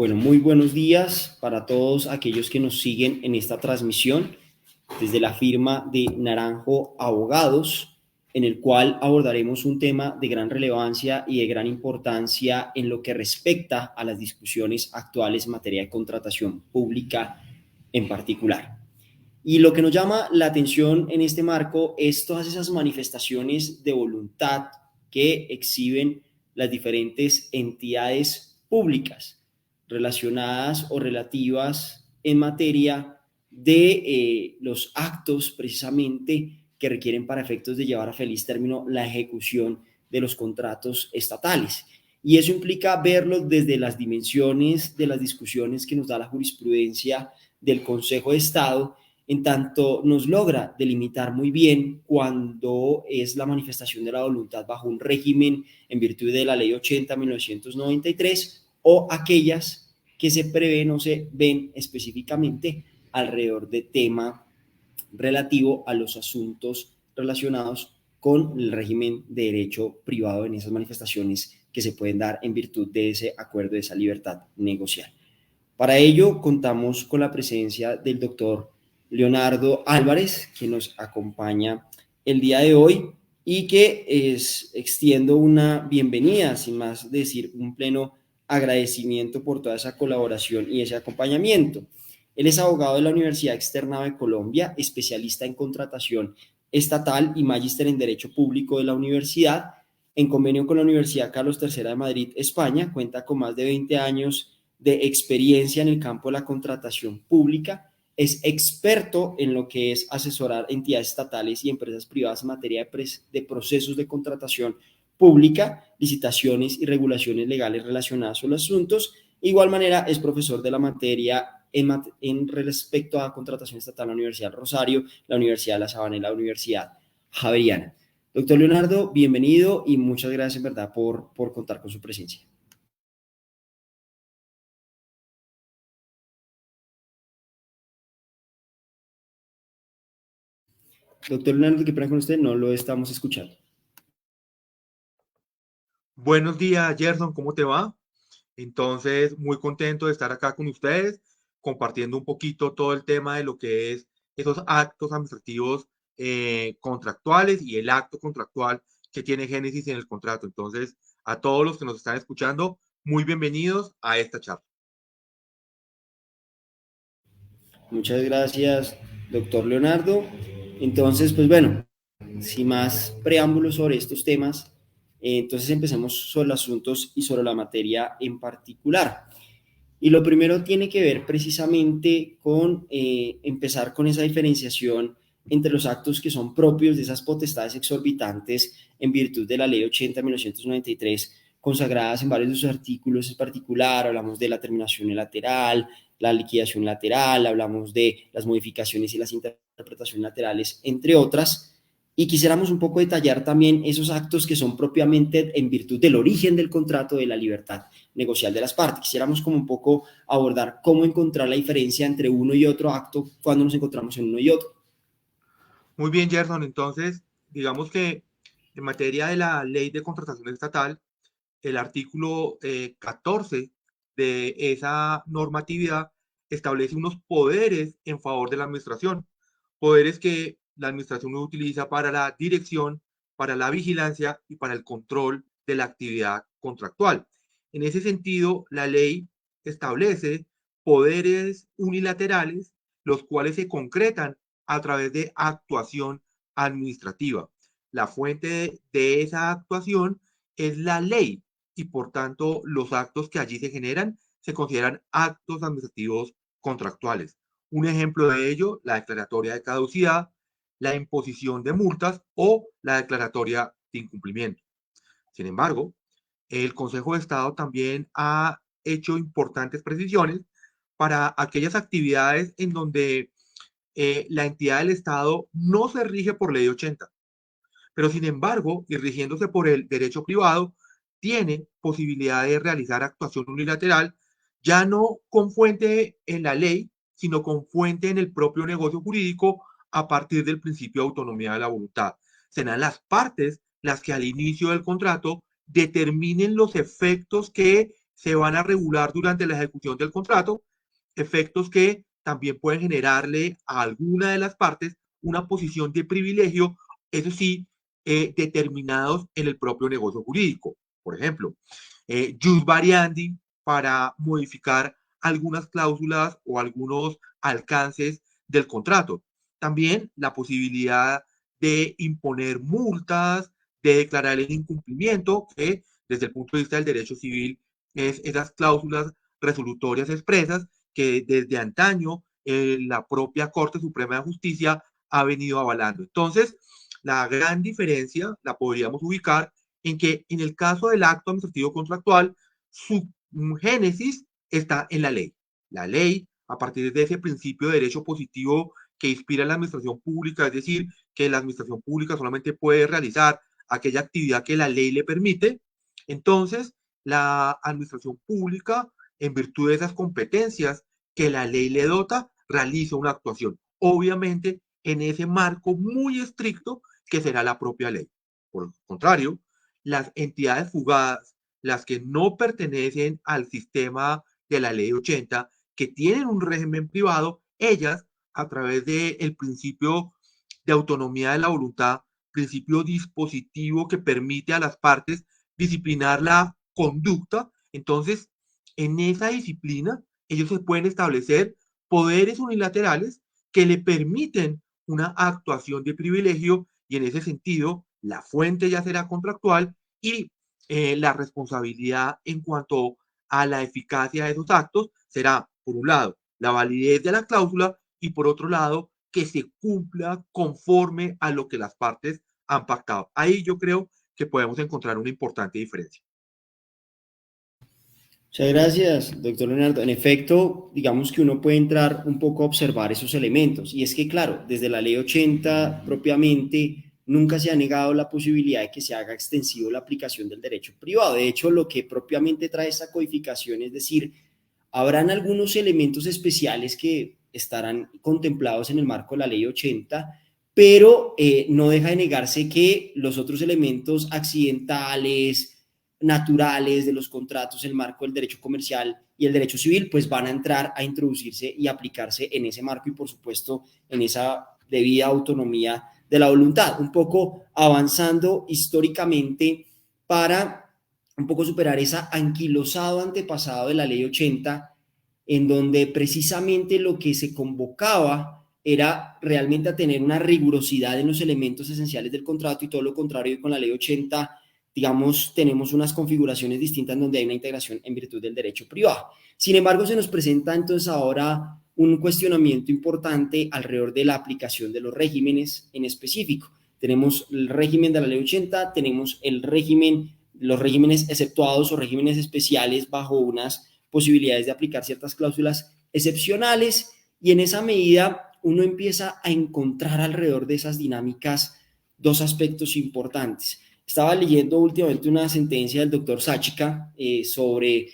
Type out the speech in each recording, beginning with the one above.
Bueno, muy buenos días para todos aquellos que nos siguen en esta transmisión desde la firma de Naranjo Abogados, en el cual abordaremos un tema de gran relevancia y de gran importancia en lo que respecta a las discusiones actuales en materia de contratación pública en particular. Y lo que nos llama la atención en este marco es todas esas manifestaciones de voluntad que exhiben las diferentes entidades públicas relacionadas o relativas en materia de los actos precisamente que requieren para efectos de llevar a feliz término la ejecución de los contratos estatales. Y eso implica verlo desde las dimensiones de las discusiones que nos da la jurisprudencia del Consejo de Estado, en tanto nos logra delimitar muy bien cuando es la manifestación de la voluntad bajo un régimen en virtud de la Ley 80/1993 o aquellas que se prevén o se ven específicamente alrededor de tema relativo a los asuntos relacionados con el régimen de derecho privado en esas manifestaciones que se pueden dar en virtud de ese acuerdo, de esa libertad negocial. Para ello contamos con la presencia del doctor Leonardo Álvarez, que nos acompaña el día de hoy y que extiendo una bienvenida, sin más decir, un pleno agradecimiento por toda esa colaboración y ese acompañamiento. Él es abogado de la Universidad Externado de Colombia, especialista en contratación estatal y magíster en Derecho Público de la universidad. En convenio con la Universidad Carlos III de Madrid, España, cuenta con más de 20 años de experiencia en el campo de la contratación pública. Es experto en lo que es asesorar entidades estatales y empresas privadas en materia de procesos de contratación pública, licitaciones y regulaciones legales relacionadas con los asuntos. De igual manera, es profesor de la materia en respecto a contratación estatal en la Universidad Rosario, la Universidad de La Sabana y la Universidad Javeriana. Doctor Leonardo, bienvenido y muchas gracias en verdad por contar con su presencia. Doctor Leonardo, ¿qué pasa con usted? No lo estamos escuchando. Buenos días, Gerson, ¿cómo te va? Entonces, muy contento de estar acá con ustedes, compartiendo un poquito todo el tema de lo que es esos actos administrativos contractuales y el acto contractual que tiene génesis en el contrato. Entonces, a todos los que nos están escuchando, muy bienvenidos a esta charla. Muchas gracias, doctor Leonardo. Entonces, pues bueno, sin más preámbulos sobre estos temas, entonces empecemos sobre los asuntos y sobre la materia en particular. Y lo primero tiene que ver precisamente con empezar con esa diferenciación entre los actos que son propios de esas potestades exorbitantes en virtud de la Ley 80/1993, consagradas en varios de sus artículos. En particular, hablamos de la terminación unilateral, la liquidación lateral, hablamos de las modificaciones y las interpretaciones laterales, entre otras. Y quisiéramos un poco detallar también esos actos que son propiamente en virtud del origen del contrato, de la libertad negocial de las partes. Quisiéramos como un poco abordar cómo encontrar la diferencia entre uno y otro acto cuando nos encontramos en uno y otro. Muy bien, Gerson. Entonces, digamos que en materia de la ley de contratación estatal, el artículo 14 de esa normatividad establece unos poderes en favor de la administración, poderes que la administración utiliza para la dirección, para la vigilancia y para el control de la actividad contractual. En ese sentido, la ley establece poderes unilaterales, los cuales se concretan a través de actuación administrativa. La fuente de esa actuación es la ley y por tanto los actos que allí se generan se consideran actos administrativos contractuales. Un ejemplo de ello, la declaratoria de caducidad, la imposición de multas o la declaratoria de incumplimiento. Sin embargo, el Consejo de Estado también ha hecho importantes precisiones para aquellas actividades en donde la entidad del Estado no se rige por ley 80, pero sin embargo, y rigiéndose por el derecho privado, tiene posibilidad de realizar actuación unilateral, ya no con fuente en la ley, sino con fuente en el propio negocio jurídico a partir del principio de autonomía de la voluntad. Serán las partes las que al inicio del contrato determinen los efectos que se van a regular durante la ejecución del contrato, efectos que también pueden generarle a alguna de las partes una posición de privilegio, eso sí, determinados en el propio negocio jurídico. Por ejemplo, jus variandi para modificar algunas cláusulas o algunos alcances del contrato. También la posibilidad de imponer multas, de declarar el incumplimiento, que desde el punto de vista del derecho civil es esas cláusulas resolutorias expresas que desde antaño la propia Corte Suprema de Justicia ha venido avalando. Entonces, la gran diferencia la podríamos ubicar en que en el caso del acto administrativo contractual, su génesis está en la ley. La ley, a partir de ese principio de derecho positivo que inspira la administración pública, es decir, que la administración pública solamente puede realizar aquella actividad que la ley le permite, entonces la administración pública, en virtud de esas competencias que la ley le dota, realiza una actuación. Obviamente, en ese marco muy estricto que será la propia ley. Por el contrario, las entidades fugadas, las que no pertenecen al sistema de la ley 80, que tienen un régimen privado, ellas, a través del principio de autonomía de la voluntad, principio dispositivo que permite a las partes disciplinar la conducta, entonces, en esa disciplina, ellos se pueden establecer poderes unilaterales que le permiten una actuación de privilegio y en ese sentido la fuente ya será contractual y la responsabilidad en cuanto a la eficacia de esos actos será, por un lado, la validez de la cláusula y por otro lado, que se cumpla conforme a lo que las partes han pactado. Ahí yo creo que podemos encontrar una importante diferencia. Muchas gracias, doctor Leonardo. En efecto, digamos que uno puede entrar un poco a observar esos elementos. Y es que, claro, desde la ley 80 propiamente, nunca se ha negado la posibilidad de que se haga extensivo la aplicación del derecho privado. De hecho, lo que propiamente trae esa codificación es decir, habrán algunos elementos especiales que estarán contemplados en el marco de la ley 80, pero no deja de negarse que los otros elementos accidentales, naturales de los contratos, el marco del derecho comercial y el derecho civil, pues van a entrar a introducirse y aplicarse en ese marco y por supuesto en esa debida autonomía de la voluntad, un poco avanzando históricamente para un poco superar esa anquilosado antepasado de la ley 80, en donde precisamente lo que se convocaba era realmente a tener una rigurosidad en los elementos esenciales del contrato y todo lo contrario con la ley 80, digamos, tenemos unas configuraciones distintas donde hay una integración en virtud del derecho privado. Sin embargo, se nos presenta entonces ahora un cuestionamiento importante alrededor de la aplicación de los regímenes en específico. Tenemos el régimen de la ley 80, tenemos el régimen, los regímenes exceptuados o regímenes especiales bajo unas posibilidades de aplicar ciertas cláusulas excepcionales y en esa medida uno empieza a encontrar alrededor de esas dinámicas dos aspectos importantes. Estaba leyendo últimamente una sentencia del doctor Sáchica sobre,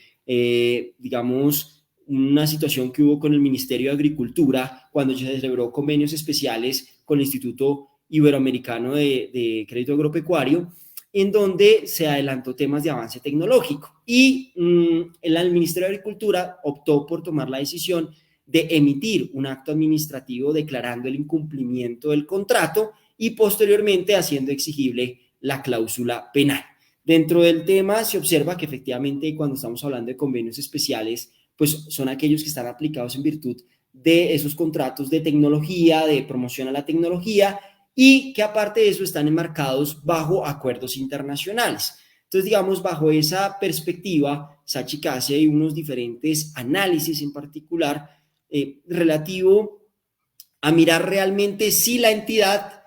digamos, una situación que hubo con el Ministerio de Agricultura cuando se celebró convenios especiales con el Instituto Iberoamericano de Crédito Agropecuario, en donde se adelantó temas de avance tecnológico y el Ministerio de Agricultura optó por tomar la decisión de emitir un acto administrativo declarando el incumplimiento del contrato y posteriormente haciendo exigible la cláusula penal. Dentro del tema se observa que efectivamente cuando estamos hablando de convenios especiales, pues son aquellos que están aplicados en virtud de esos contratos de tecnología, de promoción a la tecnología y que aparte de eso están enmarcados bajo acuerdos internacionales. Entonces, digamos, bajo esa perspectiva, Sáchica hace unos diferentes análisis en particular relativo a mirar realmente si la entidad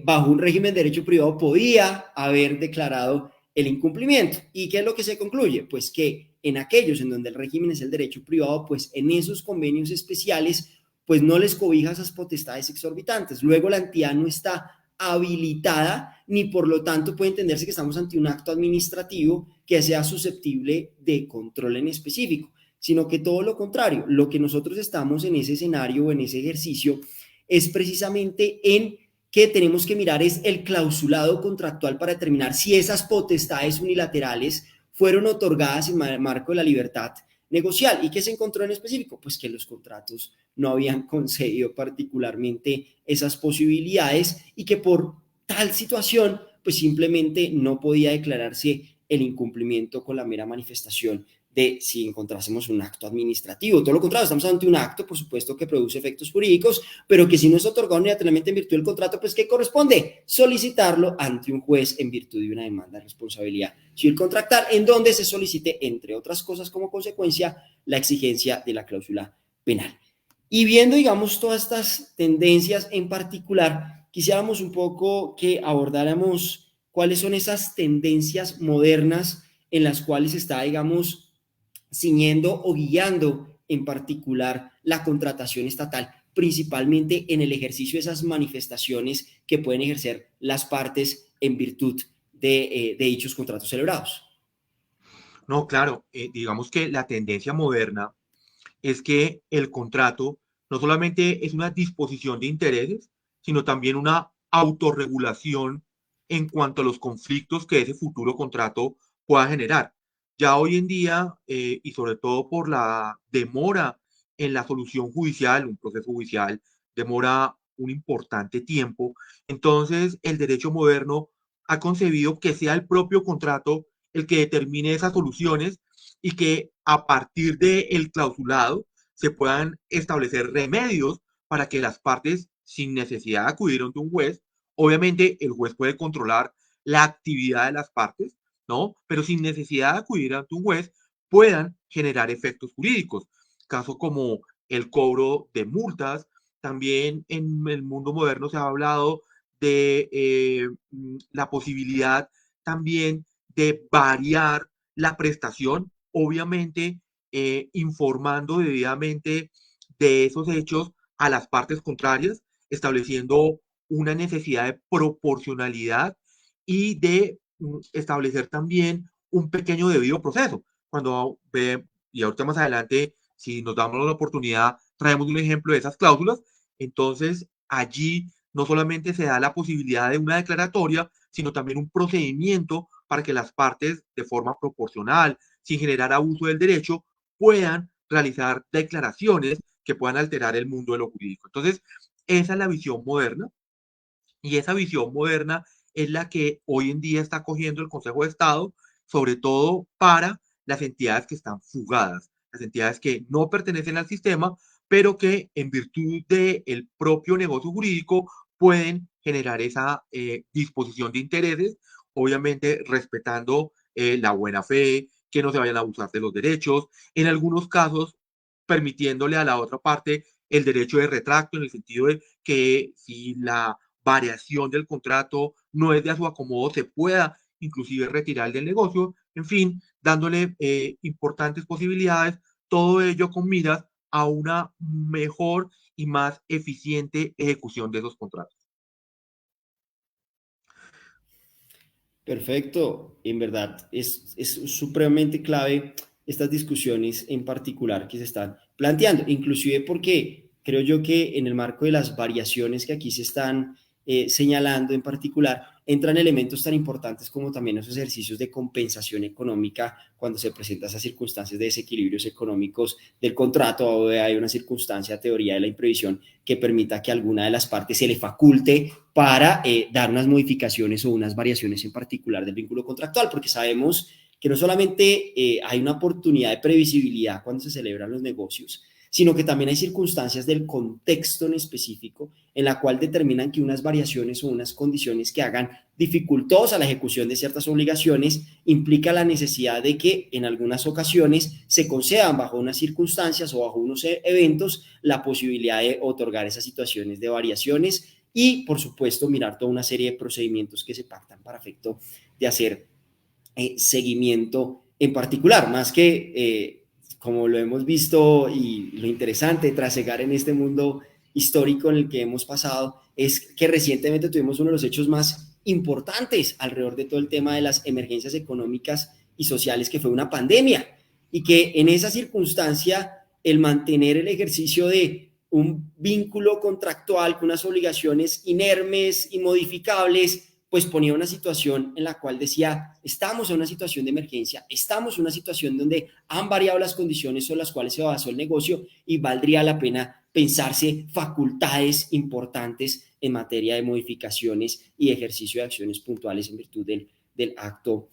bajo un régimen de derecho privado podía haber declarado el incumplimiento. ¿Y qué es lo que se concluye? Pues que en aquellos en donde el régimen es el derecho privado, pues en esos convenios especiales, pues no les cobija esas potestades exorbitantes. Luego la entidad no está habilitada ni por lo tanto puede entenderse que estamos ante un acto administrativo que sea susceptible de control en específico, sino que todo lo contrario, lo que nosotros estamos en ese escenario o en ese ejercicio es precisamente en que tenemos que mirar es el clausulado contractual para determinar si esas potestades unilaterales fueron otorgadas en el marco de la libertad negocial. ¿Y qué se encontró en específico? Pues que los contratos no habían concedido particularmente esas posibilidades y que por tal situación pues simplemente no podía declararse el incumplimiento con la mera manifestación de si encontrásemos un acto administrativo. Todo lo contrario, estamos ante un acto, por supuesto, que produce efectos jurídicos, pero que si no es otorgado unilateralmente en virtud del contrato, pues ¿qué corresponde? Solicitarlo ante un juez en virtud de una demanda de responsabilidad civil contractual, en donde se solicite, entre otras cosas, como consecuencia, la exigencia de la cláusula penal. Y viendo, digamos, todas estas tendencias en particular, quisiéramos un poco que abordáramos cuáles son esas tendencias modernas en las cuales está, digamos, ciñendo o guiando en particular la contratación estatal, principalmente en el ejercicio de esas manifestaciones que pueden ejercer las partes en virtud de dichos contratos celebrados. No, claro, digamos que la tendencia moderna es que el contrato no solamente es una disposición de intereses, sino también una autorregulación en cuanto a los conflictos que ese futuro contrato pueda generar. Ya hoy en día, y sobre todo por la demora en la solución judicial, un proceso judicial demora un importante tiempo, entonces el derecho moderno ha concebido que sea el propio contrato el que determine esas soluciones y que a partir del clausulado se puedan establecer remedios para que las partes, sin necesidad de acudir ante un juez, obviamente el juez puede controlar la actividad de las partes, ¿no? Pero sin necesidad de acudir ante un juez, puedan generar efectos jurídicos. Caso como el cobro de multas. También en el mundo moderno se ha hablado de la posibilidad también de variar la prestación, obviamente informando debidamente de esos hechos a las partes contrarias, estableciendo una necesidad de proporcionalidad y de establecer también un pequeño debido proceso. Cuando ve, y ahorita más adelante, si nos damos la oportunidad, traemos un ejemplo de esas cláusulas, entonces allí no solamente se da la posibilidad de una declaratoria, sino también un procedimiento para que las partes, de forma proporcional, sin generar abuso del derecho, puedan realizar declaraciones que puedan alterar el mundo de lo jurídico. Entonces, esa es la visión moderna y esa visión moderna es la que hoy en día está cogiendo el Consejo de Estado, sobre todo para las entidades que están fugadas, las entidades que no pertenecen al sistema, pero que en virtud del propio negocio jurídico pueden generar esa disposición de intereses, obviamente respetando la buena fe, que no se vayan a abusar de los derechos, en algunos casos permitiéndole a la otra parte el derecho de retracto en el sentido de que si la variación del contrato no es de a su acomodo, se pueda inclusive retirar del negocio, en fin, dándole importantes posibilidades, todo ello con miras a una mejor y más eficiente ejecución de esos contratos. Perfecto, en verdad es supremamente clave estas discusiones en particular que se están planteando, inclusive porque creo yo que en el marco de las variaciones que aquí se están señalando en particular, entran elementos tan importantes como también esos ejercicios de compensación económica cuando se presentan esas circunstancias de desequilibrios económicos del contrato o hay una circunstancia, teoría de la imprevisión, que permita que alguna de las partes se le faculte para dar unas modificaciones o unas variaciones en particular del vínculo contractual, porque sabemos que no solamente hay una oportunidad de previsibilidad cuando se celebran los negocios, sino que también hay circunstancias del contexto en específico en la cual determinan que unas variaciones o unas condiciones que hagan dificultosa la ejecución de ciertas obligaciones implica la necesidad de que en algunas ocasiones se concedan bajo unas circunstancias o bajo unos eventos la posibilidad de otorgar esas situaciones de variaciones y, por supuesto, mirar toda una serie de procedimientos que se pactan para efecto de hacer seguimiento en particular, más que como lo hemos visto y lo interesante de trasegar en este mundo histórico en el que hemos pasado es que recientemente tuvimos uno de los hechos más importantes alrededor de todo el tema de las emergencias económicas y sociales, que fue una pandemia, y que en esa circunstancia el mantener el ejercicio de un vínculo contractual con unas obligaciones inermes y modificables pues ponía una situación en la cual decía, estamos en una situación de emergencia, estamos en una situación donde han variado las condiciones sobre las cuales se basó el negocio y valdría la pena pensarse facultades importantes en materia de modificaciones y ejercicio de acciones puntuales en virtud del acto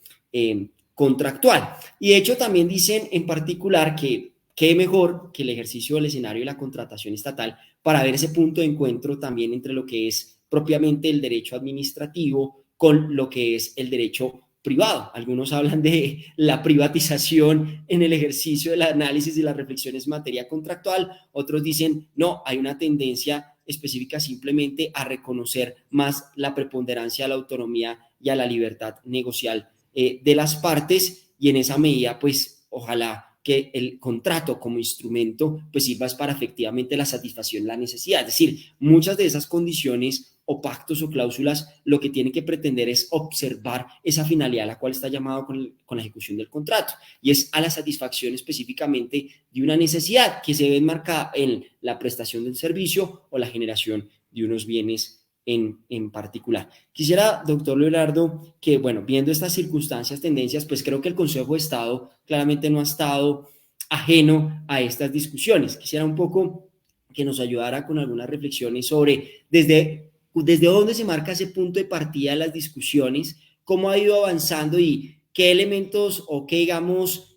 contractual. Y de hecho también dicen en particular que qué mejor que el ejercicio del escenario y la contratación estatal para ver ese punto de encuentro también entre lo que es propiamente el derecho administrativo con lo que es el derecho privado. Algunos hablan de la privatización en el ejercicio del análisis y las reflexiones en materia contractual, otros dicen, no, hay una tendencia específica simplemente a reconocer más la preponderancia a la autonomía y a la libertad negocial de las partes, y en esa medida, pues, ojalá que el contrato como instrumento pues sirva para efectivamente la satisfacción de la necesidad. Es decir, muchas de esas condiciones o pactos o cláusulas lo que tienen que pretender es observar esa finalidad a la cual está llamado con la ejecución del contrato, y es a la satisfacción específicamente de una necesidad que se ve enmarcada en la prestación del servicio o la generación de unos bienes en particular. Quisiera, doctor Leonardo, que, bueno, viendo estas circunstancias, tendencias, pues creo que el Consejo de Estado claramente no ha estado ajeno a estas discusiones. Quisiera un poco que nos ayudara con algunas reflexiones sobre desde dónde se marca ese punto de partida de las discusiones, cómo ha ido avanzando y qué elementos o qué, digamos,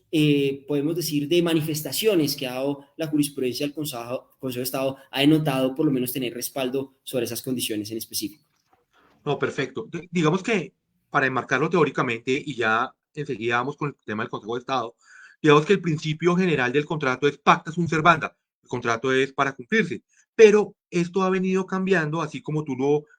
podemos decir, de manifestaciones que ha dado la jurisprudencia del Consejo de Estado ha denotado por lo menos tener respaldo sobre esas condiciones en específico. No, perfecto. Digamos que para enmarcarlo teóricamente y ya enseguida vamos con el tema del Consejo de Estado, digamos que el principio general del contrato es pacta sunt servanda. El contrato es para cumplirse, pero esto ha venido cambiando, así como tú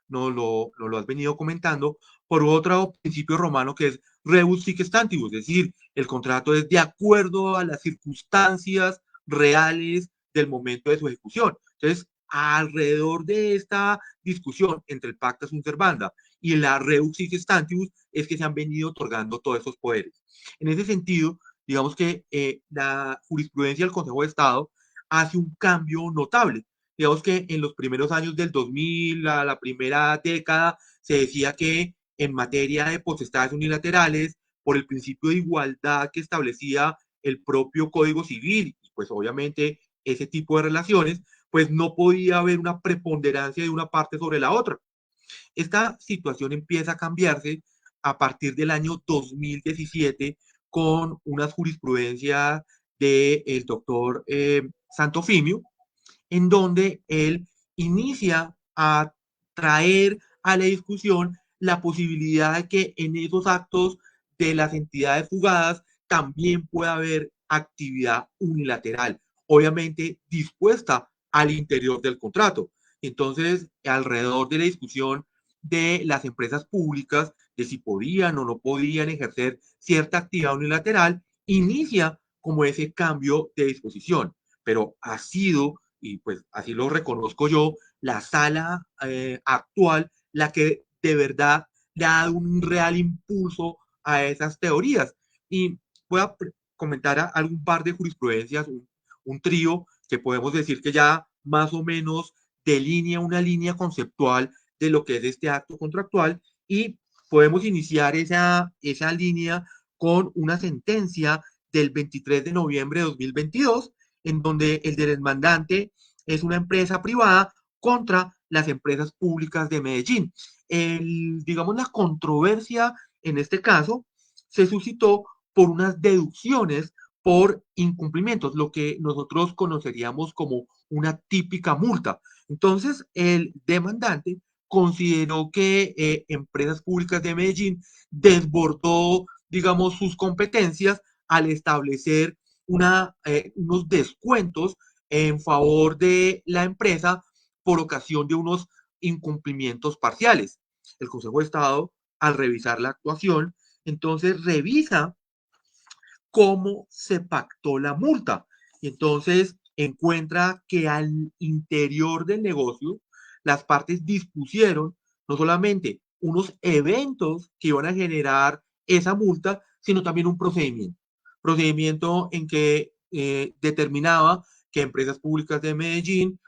no lo has venido comentando, por otro principio romano que es rebus sic stantibus, es decir, el contrato es de acuerdo a las circunstancias reales del momento de su ejecución. Entonces, alrededor de esta discusión entre el pacta sunt servanda y la rebus sic stantibus es que se han venido otorgando todos esos poderes. En ese sentido, digamos que la jurisprudencia del Consejo de Estado hace un cambio notable. Digamos que en los primeros años del 2000, la primera década, se decía que en materia de potestades unilaterales, por el principio de igualdad que establecía el propio Código Civil, y pues obviamente ese tipo de relaciones, pues no podía haber una preponderancia de una parte sobre la otra. Esta situación empieza a cambiarse a partir del año 2017 con unas jurisprudencias del doctor Santofimio, en donde él inicia a traer a la discusión la posibilidad de que en esos actos de las entidades jugadas también pueda haber actividad unilateral, obviamente dispuesta al interior del contrato. Entonces, alrededor de la discusión de las empresas públicas, de si podían o no podían ejercer cierta actividad unilateral, inicia como ese cambio de disposición, pero ha sido, y pues así lo reconozco yo, la sala actual la que de verdad le ha dado un real impulso a esas teorías. Y voy a comentar algún par de jurisprudencias, un trío que podemos decir que ya más o menos delinea una línea conceptual de lo que es este acto contractual, y podemos iniciar esa línea con una sentencia del 23 de noviembre de 2022, en donde el demandante es una empresa privada contra las empresas públicas de Medellín. Digamos, la controversia en este caso se suscitó por unas deducciones por incumplimientos, lo que nosotros conoceríamos como una típica multa. Entonces, el demandante consideró que Empresas Públicas de Medellín desbordó, digamos, sus competencias al establecer unos descuentos en favor de la empresa por ocasión de unos incumplimientos parciales. El Consejo de Estado, al revisar la actuación, entonces revisa cómo se pactó la multa. Y entonces encuentra que al interior del negocio las partes dispusieron no solamente unos eventos que iban a generar esa multa, sino también un procedimiento. Procedimiento en que determinaba que Empresas Públicas de Medellín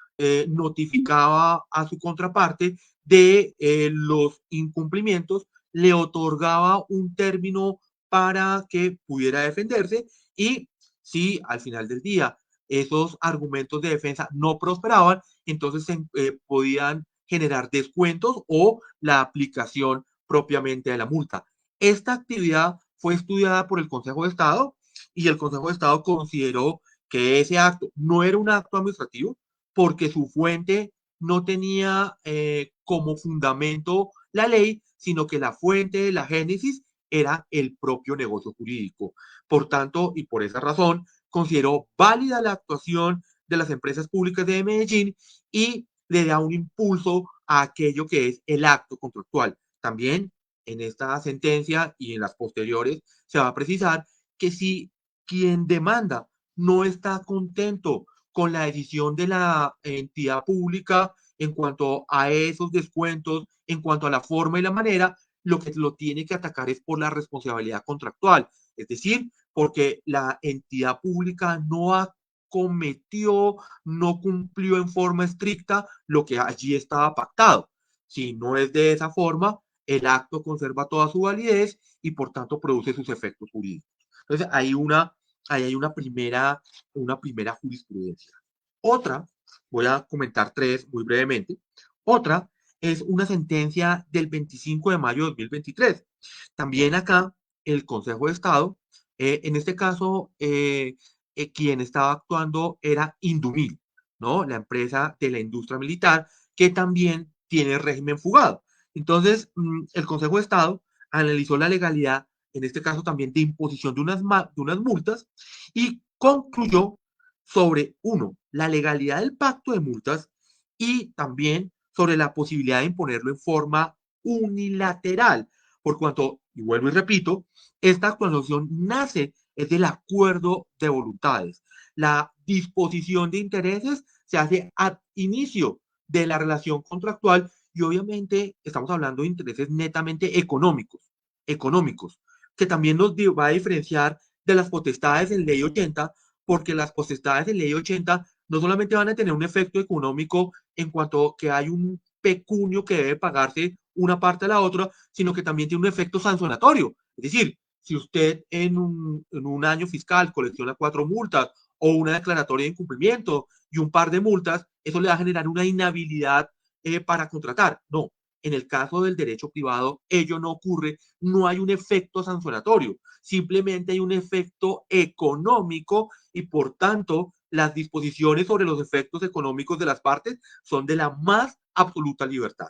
notificaba a su contraparte de los incumplimientos, le otorgaba un término para que pudiera defenderse y si al final del día esos argumentos de defensa no prosperaban, entonces podían generar descuentos o la aplicación propiamente de la multa. Esta actividad fue estudiada por el Consejo de Estado y el Consejo de Estado consideró que ese acto no era un acto administrativo porque su fuente no tenía como fundamento la ley, sino que la fuente, la génesis, era el propio negocio jurídico. Por tanto, y por esa razón, consideró válida la actuación de las empresas públicas de Medellín y le da un impulso a aquello que es el acto contractual. También en esta sentencia y en las posteriores se va a precisar que si quien demanda no está contento con la decisión de la entidad pública en cuanto a esos descuentos, en cuanto a la forma y la manera, lo que lo tiene que atacar es por la responsabilidad contractual, es decir, porque la entidad pública no acometió, no cumplió en forma estricta lo que allí estaba pactado. Si no es de esa forma, el acto conserva toda su validez y por tanto produce sus efectos jurídicos. Entonces, ahí hay una primera jurisprudencia. Otra, voy a comentar tres muy brevemente. Otra es una sentencia del 25 de mayo de 2023. También acá el Consejo de Estado, en este caso, quien estaba actuando era Indumil, ¿no? La empresa de la industria militar que también tiene régimen fugado. Entonces, el Consejo de Estado analizó la legalidad, en este caso también de imposición de unas multas, y concluyó sobre, uno, la legalidad del pacto de multas y también sobre la posibilidad de imponerlo en forma unilateral, por cuanto, y vuelvo y repito, esta actuación nace es del acuerdo de voluntades. La disposición de intereses se hace al inicio de la relación contractual y obviamente estamos hablando de intereses netamente económicos, que también nos va a diferenciar de las potestades en ley 80, porque las potestades en ley 80 no solamente van a tener un efecto económico en cuanto que hay un pecunio que debe pagarse una parte a la otra, sino que también tiene un efecto sancionatorio. Es decir, si usted en un año fiscal colecciona 4 multas o una declaratoria de incumplimiento y un par de multas, eso le va a generar una inhabilidad para contratar. No, en el caso del derecho privado, ello no ocurre, no hay un efecto sancionatorio, simplemente hay un efecto económico y por tanto las disposiciones sobre los efectos económicos de las partes son de la más absoluta libertad,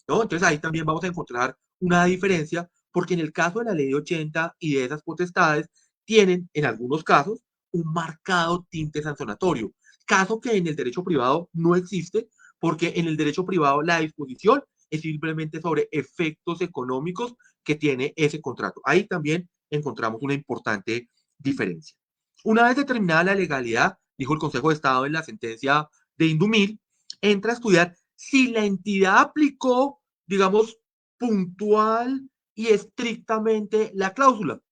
¿no? Entonces ahí también vamos a encontrar una diferencia porque en el caso de la ley 80 y de esas potestades tienen en algunos casos un marcado tinte sancionatorio, caso que en el derecho privado no existe porque en el derecho privado la disposición es simplemente sobre efectos económicos que tiene ese contrato. Ahí también encontramos una importante diferencia. Una vez determinada la legalidad, dijo el Consejo de Estado en la sentencia de Indumil, entra a estudiar si la entidad aplicó, digamos, puntual y estrictamente la cláusula.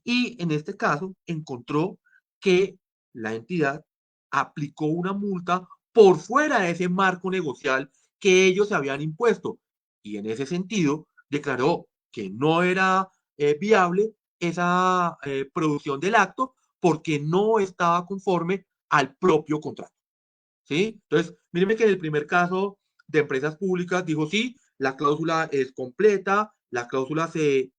Y en este caso encontró que la entidad aplicó una multa por fuera de ese marco negocial que ellos se habían impuesto. Y en ese sentido declaró que no era viable esa producción del acto porque no estaba conforme al propio contrato. ¿Sí? Entonces, mírenme que en el primer caso de empresas públicas dijo sí, la cláusula es completa, la cláusula se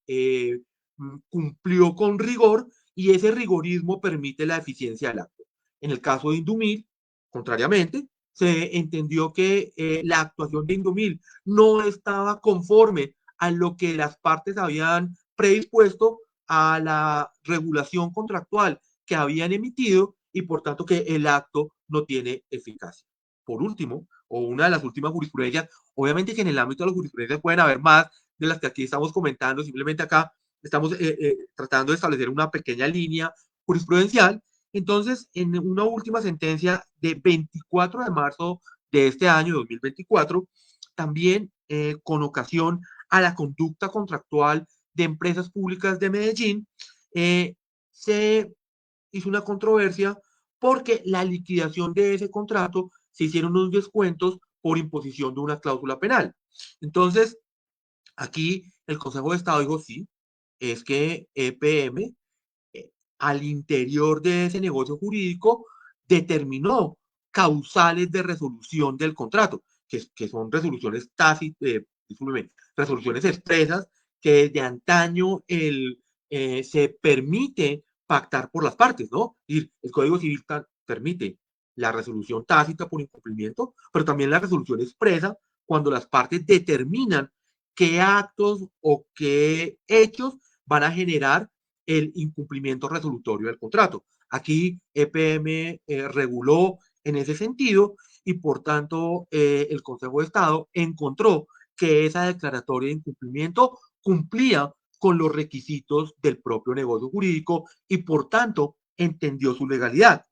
cumplió con rigor y ese rigorismo permite la eficiencia del acto. En el caso de Indumil, contrariamente, se entendió que la actuación de Indumil no estaba conforme a lo que las partes habían predispuesto a la regulación contractual que habían emitido y por tanto que el acto no tiene eficacia. Por último, o una de las últimas jurisprudencias, obviamente que en el ámbito de las jurisprudencias pueden haber más de las que aquí estamos comentando, simplemente acá estamos tratando de establecer una pequeña línea jurisprudencial. Entonces, en una última sentencia de 24 de marzo de este año, 2024, también con ocasión a la conducta contractual de empresas públicas de Medellín, se hizo una controversia porque la liquidación de ese contrato se hicieron unos descuentos por imposición de una cláusula penal. Entonces, aquí el Consejo de Estado dijo, sí, es que EPM al interior de ese negocio jurídico determinó causales de resolución del contrato, que son resoluciones tácitas, resoluciones expresas, que desde antaño se permite pactar por las partes, ¿no? Y el Código Civil permite la resolución tácita por incumplimiento, pero también la resolución expresa cuando las partes determinan qué actos o qué hechos van a generar el incumplimiento resolutorio del contrato. Aquí EPM reguló en ese sentido y por tanto el Consejo de Estado encontró que esa declaratoria de incumplimiento cumplía con los requisitos del propio negocio jurídico y por tanto entendió su legalidad.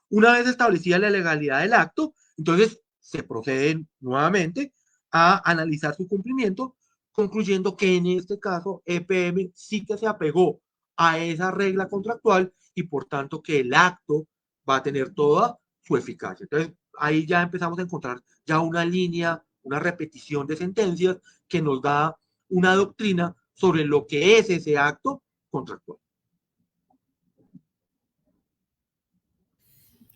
Una vez establecida la legalidad del acto, entonces se procede nuevamente a analizar su cumplimiento, concluyendo que en este caso EPM sí que se apegó a esa regla contractual y por tanto que el acto va a tener toda su eficacia. Entonces, ahí ya empezamos a encontrar ya una línea, una repetición de sentencias que nos da una doctrina sobre lo que es ese acto contractual.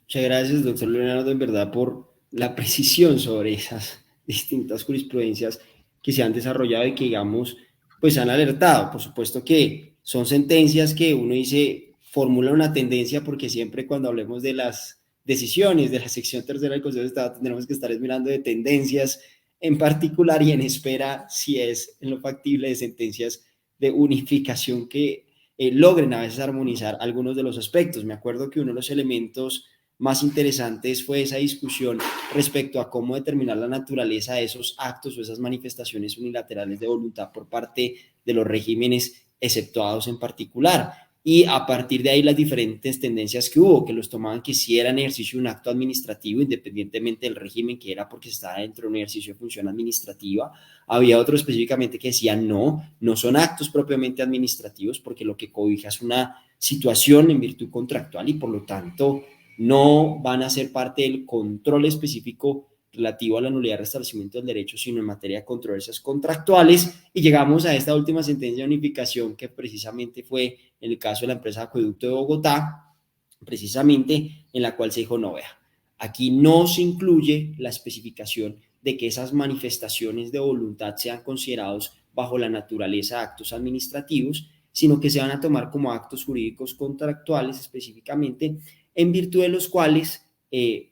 Muchas gracias, doctor Leonardo, en verdad, por la precisión sobre esas distintas jurisprudencias que se han desarrollado y que, digamos, pues han alertado. Por supuesto que son sentencias que uno dice, formula una tendencia, porque siempre cuando hablemos de las decisiones de la sección tercera del Consejo de Estado tendremos que estar mirando de tendencias en particular y en espera, si es en lo factible, de sentencias de unificación que logren a veces armonizar algunos de los aspectos. Me acuerdo que uno de los elementos más interesantes fue esa discusión respecto a cómo determinar la naturaleza de esos actos o esas manifestaciones unilaterales de voluntad por parte de los regímenes exceptuados en particular. Y a partir de ahí las diferentes tendencias que hubo, que los tomaban que sí eran ejercicio de un acto administrativo, independientemente del régimen que era, porque estaba dentro de un ejercicio de función administrativa. Había otro específicamente que decían no, no son actos propiamente administrativos, porque lo que cobija es una situación en virtud contractual y por lo tanto no van a ser parte del control específico relativo a la nulidad y restablecimiento del derecho, sino en materia de controversias contractuales. Y llegamos a esta última sentencia de unificación que precisamente fue en el caso de la empresa Acueducto de Bogotá, precisamente en la cual se dijo, no, vea, aquí no se incluye la especificación de que esas manifestaciones de voluntad sean considerados bajo la naturaleza de actos administrativos, sino que se van a tomar como actos jurídicos contractuales específicamente, en virtud de los cuales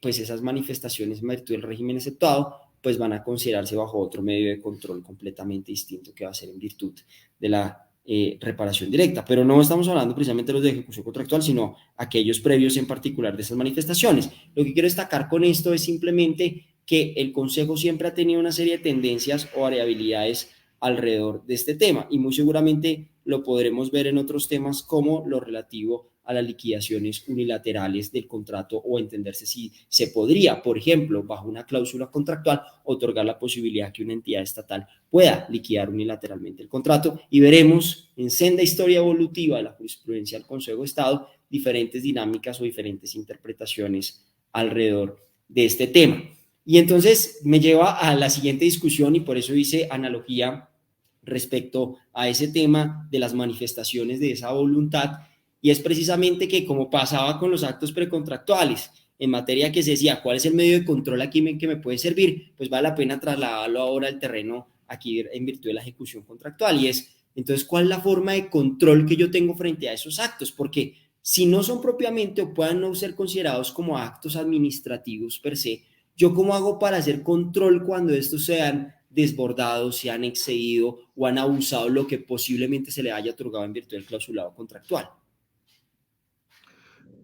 pues esas manifestaciones en virtud del régimen exceptuado pues van a considerarse bajo otro medio de control completamente distinto que va a ser en virtud de la reparación directa. Pero no estamos hablando precisamente de los de ejecución contractual, sino aquellos previos en particular de esas manifestaciones. Lo que quiero destacar con esto es simplemente que el Consejo siempre ha tenido una serie de tendencias o variabilidades alrededor de este tema y muy seguramente lo podremos ver en otros temas como lo relativo a las liquidaciones unilaterales del contrato o entenderse si se podría, por ejemplo, bajo una cláusula contractual, otorgar la posibilidad que una entidad estatal pueda liquidar unilateralmente el contrato y veremos en senda historia evolutiva de la jurisprudencia del Consejo de Estado diferentes dinámicas o diferentes interpretaciones alrededor de este tema. Y entonces me lleva a la siguiente discusión y por eso hice analogía respecto a ese tema de las manifestaciones de esa voluntad y es precisamente que como pasaba con los actos precontractuales, en materia que se decía cuál es el medio de control aquí que me puede servir, pues vale la pena trasladarlo ahora al terreno aquí en virtud de la ejecución contractual y es, entonces, ¿cuál es la forma de control que yo tengo frente a esos actos? Porque si no son propiamente o puedan no ser considerados como actos administrativos per se, ¿yo cómo hago para hacer control cuando estos sean desbordado, se han excedido o han abusado lo que posiblemente se le haya otorgado en virtud del clausulado contractual?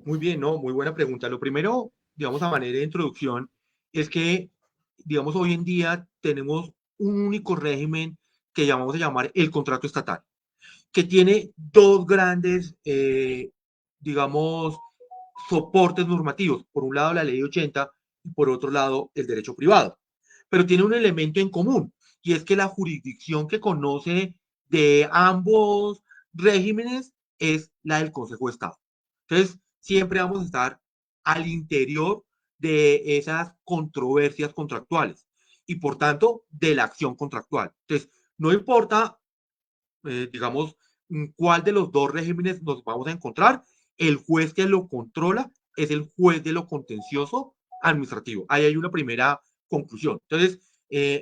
Muy bien, ¿no? Muy buena pregunta. Lo primero, digamos, a manera de introducción, es que, digamos, hoy en día tenemos un único régimen que llamamos a llamar el contrato estatal, que tiene dos grandes, digamos, soportes normativos. Por un lado, la ley 80 y por otro lado, el derecho privado. Pero tiene un elemento en común y es que la jurisdicción que conoce de ambos regímenes es la del Consejo de Estado. Entonces, siempre vamos a estar al interior de esas controversias contractuales y por tanto de la acción contractual. Entonces, no importa, digamos, cuál de los dos regímenes nos vamos a encontrar, el juez que lo controla es el juez de lo contencioso administrativo. Ahí hay una primera conclusión. Entonces,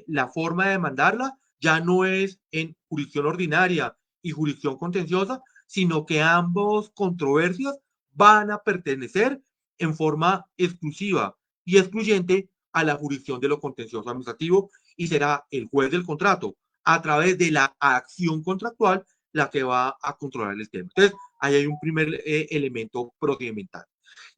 la forma de demandarla ya no es en jurisdicción ordinaria y jurisdicción contenciosa, sino que ambos controversias van a pertenecer en forma exclusiva y excluyente a la jurisdicción de lo contencioso administrativo y será el juez del contrato a través de la acción contractual la que va a controlar el tema. Entonces, ahí hay un primer elemento procedimental.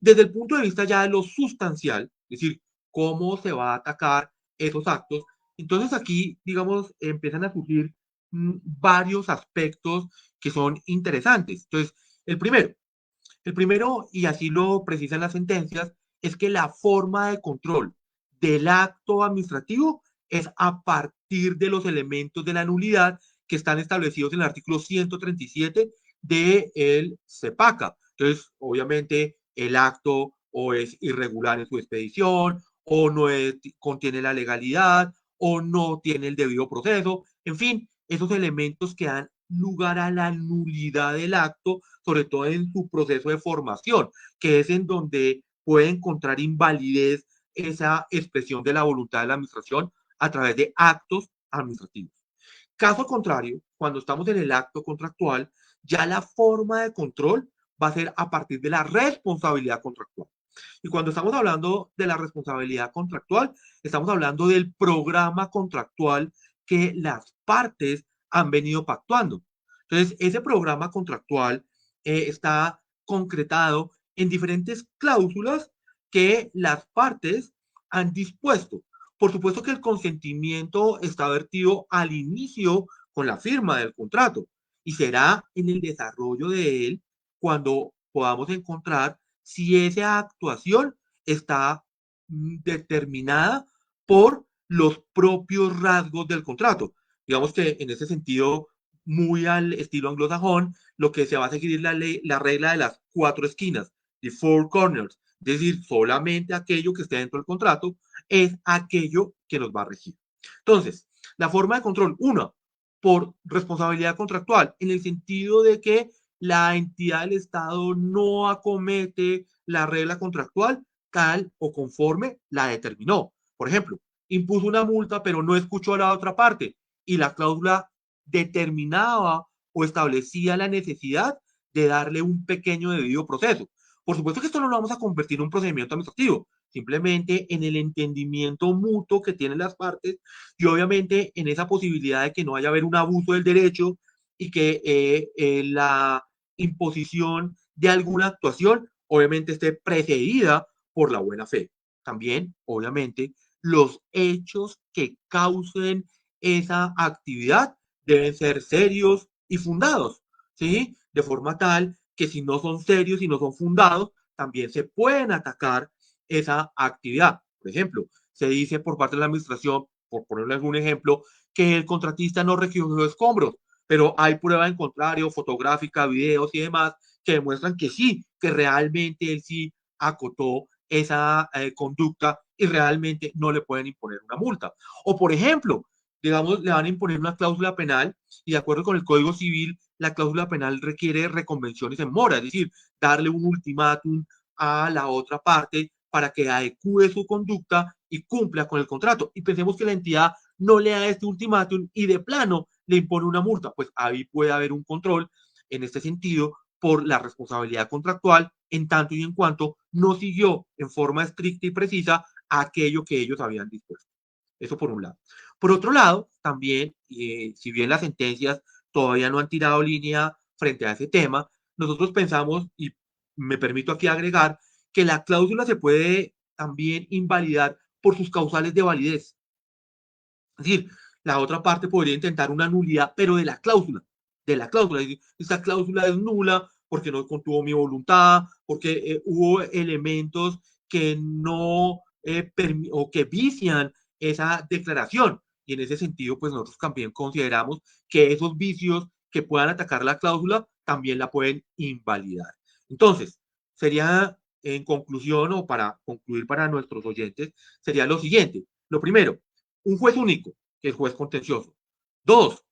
Desde el punto de vista ya de lo sustancial, es decir, cómo se va a atacar esos actos, entonces aquí, digamos, empiezan a surgir varios aspectos que son interesantes. Entonces, el primero, y así lo precisan las sentencias, es que la forma de control del acto administrativo es a partir de los elementos de la nulidad que están establecidos en el artículo 137 del CEPACA. Entonces, obviamente, el acto o es irregular en su expedición, o no es, contiene la legalidad, o no tiene el debido proceso, en fin, esos elementos que dan lugar a la nulidad del acto, sobre todo en su proceso de formación, que es en donde puede encontrar invalidez esa expresión de la voluntad de la administración a través de actos administrativos. Caso contrario, cuando estamos en el acto contractual, ya la forma de control va a ser a partir de la responsabilidad contractual. Y cuando estamos hablando de la responsabilidad contractual, estamos hablando del programa contractual que las partes han venido pactuando. Entonces, ese programa contractual está concretado en diferentes cláusulas que las partes han dispuesto. Por supuesto que el consentimiento está vertido al inicio con la firma del contrato y será en el desarrollo de él cuando podamos encontrar si esa actuación está determinada por los propios rasgos del contrato. Digamos que en ese sentido, muy al estilo anglosajón, lo que se va a seguir es la regla de las cuatro esquinas, the four corners, es decir, solamente aquello que esté dentro del contrato es aquello que nos va a regir. Entonces, la forma de control, una, por responsabilidad contractual, en el sentido de que la entidad del Estado no acomete la regla contractual tal o conforme la determinó. Por ejemplo, impuso una multa pero no escuchó a la otra parte y la cláusula determinaba o establecía la necesidad de darle un pequeño debido proceso. Por supuesto que esto no lo vamos a convertir en un procedimiento administrativo, simplemente en el entendimiento mutuo que tienen las partes y obviamente en esa posibilidad de que no haya haber un abuso del derecho y que la imposición de alguna actuación obviamente esté precedida por la buena fe. También, obviamente, los hechos que causen esa actividad deben ser serios y fundados, ¿sí? De forma tal que si no son serios y no son fundados, también se pueden atacar esa actividad. Por ejemplo, se dice por parte de la administración, por ponerle algún ejemplo, que el contratista no recogió escombros, pero hay prueba en contrario, fotográfica, videos y demás, que demuestran que sí, que realmente él sí acotó esa conducta y realmente no le pueden imponer una multa. O por ejemplo, digamos, le van a imponer una cláusula penal y de acuerdo con el Código Civil, la cláusula penal requiere reconvenciones en mora, es decir, darle un ultimátum a la otra parte para que adecue su conducta y cumpla con el contrato. Y pensemos que la entidad no le da este ultimátum y de plano le impone una multa, pues ahí puede haber un control en este sentido por la responsabilidad contractual en tanto y en cuanto no siguió en forma estricta y precisa aquello que ellos habían dispuesto. Eso por un lado. Por otro lado, también, si bien las sentencias todavía no han tirado línea frente a ese tema, nosotros pensamos, y me permito aquí agregar, que la cláusula se puede también invalidar por sus causales de validez. Es decir, la otra parte podría intentar una nulidad, pero de la cláusula. Es decir, esta cláusula es nula porque no contuvo mi voluntad, porque hubo elementos que no o que vician esa declaración. Y en ese sentido, pues nosotros también consideramos que esos vicios que puedan atacar la cláusula también la pueden invalidar. Entonces, sería en conclusión o para concluir para nuestros oyentes, sería lo siguiente. Lo primero, un juez único, que es el juez contencioso. Dos,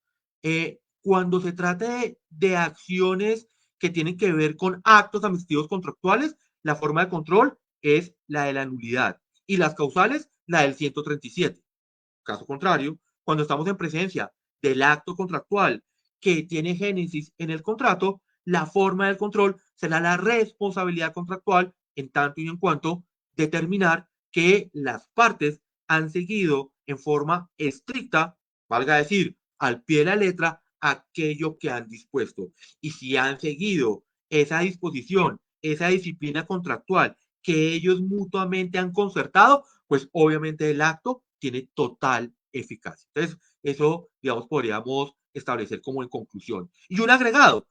cuando se trate de acciones que tienen que ver con actos administrativos contractuales, la forma de control es la de la nulidad y las causales, la del 137. Caso contrario, cuando estamos en presencia del acto contractual que tiene génesis en el contrato, la forma del control será la responsabilidad contractual en tanto y en cuanto determinar que las partes han seguido en forma estricta, valga decir, al pie de la letra, aquello que han dispuesto. Y si han seguido esa disposición, esa disciplina contractual que ellos mutuamente han concertado, pues obviamente el acto tiene total eficacia. Entonces, eso, digamos, podríamos establecer como en conclusión. Y un agregado,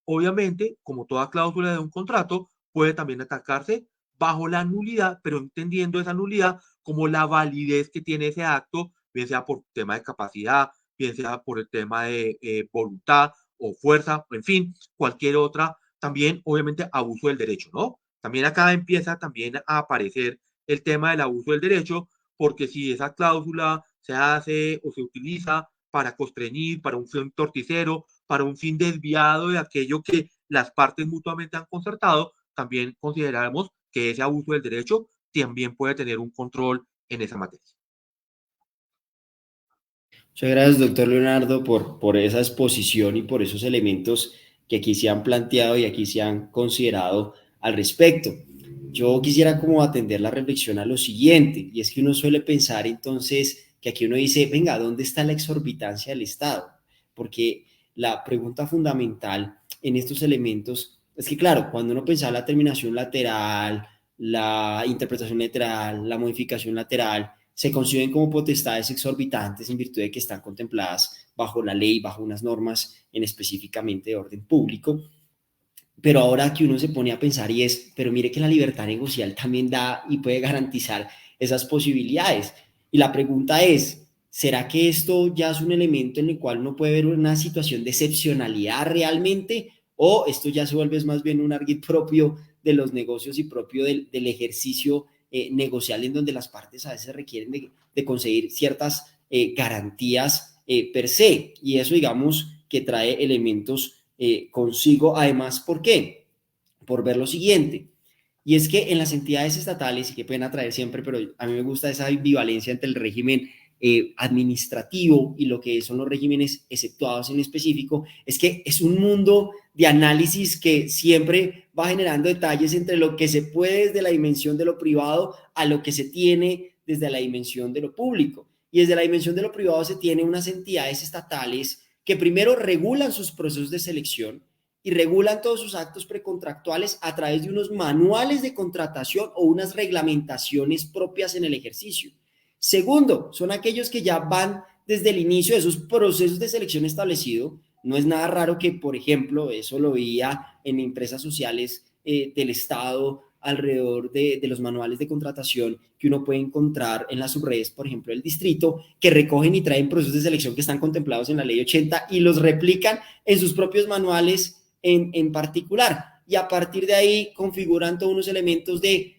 obviamente, como toda cláusula de un contrato, puede también atacarse bajo la nulidad, pero entendiendo esa nulidad como la validez que tiene ese acto, bien sea por tema de capacidad, bien sea por el tema de voluntad o fuerza, en fin, cualquier otra, también obviamente abuso del derecho, ¿no? También acá empieza también a aparecer el tema del abuso del derecho, porque si esa cláusula se hace o se utiliza para constreñir, para un fin torticero, para un fin desviado de aquello que las partes mutuamente han concertado, también consideramos que ese abuso del derecho también puede tener un control en esa materia. Muchas gracias, doctor Leonardo, por esa exposición y por esos elementos que aquí se han planteado y aquí se han considerado al respecto. Yo quisiera como atender la reflexión a lo siguiente, y es que uno suele pensar entonces que aquí uno dice, venga, ¿dónde está la exorbitancia del Estado? Porque la pregunta fundamental en estos elementos es que, claro, cuando uno pensaba la terminación lateral, la interpretación lateral, la modificación lateral, se conciben como potestades exorbitantes en virtud de que están contempladas bajo la ley, bajo unas normas en específicamente de orden público. Pero ahora que uno se pone a pensar y es, pero mire que la libertad negocial también da y puede garantizar esas posibilidades. Y la pregunta es, ¿será que esto ya es un elemento en el cual uno puede ver una situación de excepcionalidad realmente? ¿O esto ya se vuelve más bien un ardid propio de los negocios y propio del ejercicio negocial en donde las partes a veces requieren de conseguir ciertas garantías per se? Y eso digamos que trae elementos consigo. Además, ¿por qué? Por ver lo siguiente, y es que en las entidades estatales, y que pueden atraer siempre, pero a mí me gusta esa ambivalencia entre el régimen administrativo y lo que son los regímenes exceptuados en específico, es que es un mundo de análisis que siempre va generando detalles entre lo que se puede desde la dimensión de lo privado a lo que se tiene desde la dimensión de lo público. Y desde la dimensión de lo privado se tiene unas entidades estatales que primero regulan sus procesos de selección y regulan todos sus actos precontractuales a través de unos manuales de contratación o unas reglamentaciones propias en el ejercicio. Segundo, son aquellos que ya van desde el inicio de esos procesos de selección establecido. No es nada raro que, por ejemplo, eso lo veía en empresas sociales del Estado alrededor de los manuales de contratación que uno puede encontrar en las subredes, por ejemplo, del distrito, que recogen y traen procesos de selección que están contemplados en la ley 80 y los replican en sus propios manuales en particular. Y a partir de ahí configuran todos unos elementos de,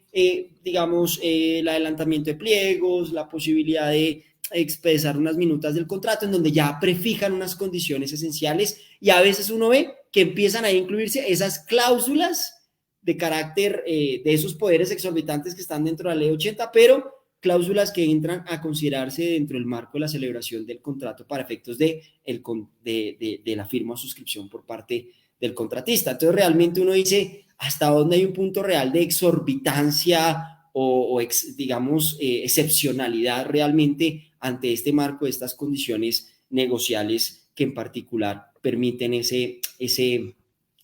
digamos, el adelantamiento de pliegos, la posibilidad de expresar unas minutas del contrato en donde ya prefijan unas condiciones esenciales y a veces uno ve que empiezan a incluirse esas cláusulas de carácter de esos poderes exorbitantes que están dentro de la ley 80, pero cláusulas que entran a considerarse dentro del marco de la celebración del contrato para efectos de la firma o suscripción por parte del contratista. Entonces realmente uno dice hasta dónde hay un punto real de exorbitancia o digamos, excepcionalidad realmente ante este marco de estas condiciones negociales que en particular permiten ese